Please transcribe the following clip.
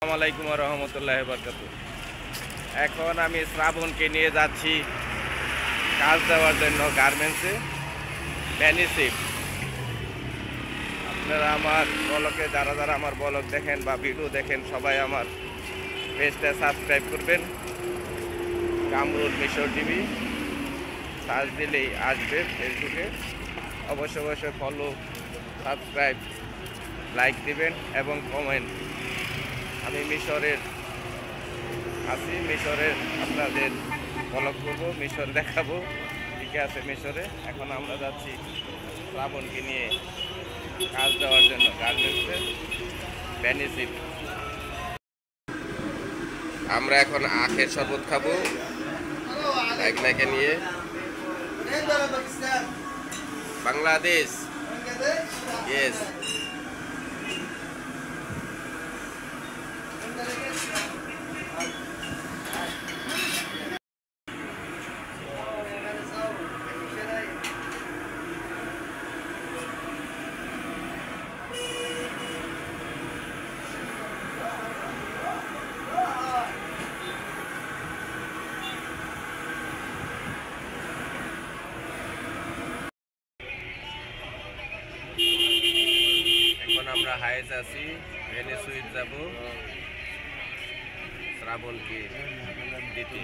আসসালামু আলাইকুম ওয়া রাহমাতুল্লাহি ওয়া বারাকাতুহু। এখন আমি শ্রাবণকে নিয়ে যাচ্ছি কাজ দেওয়ার জন্য গার্মেন্টসে বেনিসিপ। আপনারা আমার ব্লগে যারা আমার ব্লগ দেখেন বা ভিডিও দেখেন সবাই আমার পেজটা সাবস্ক্রাইব করবেন। কামরুল মিশর টিভি সার্চ দিলেই আসবে ফেসবুকে। অবশ্যই ফলো, সাবস্ক্রাইব, লাইক দিবেন এবং কমেন্ট। আমি মিশরের আছি, মিশরের আপনাদের ব্লগ করবো, মিশর দেখাবো। ঠিক আছে, মিশরে এখন আমরা যাচ্ছি শ্রাবণকে নিয়ে কাজ দেওয়ার জন্য গার্মেন্টসে বেনিসিপ। আমরা এখন আখের শরবত খাবো একনাকে নিয়ে। বাংলাদেশ, ইয়েস। এখন আমরা হাইজ আছি, ভেনিসুইট যাব শ্রাবণকে দিতে।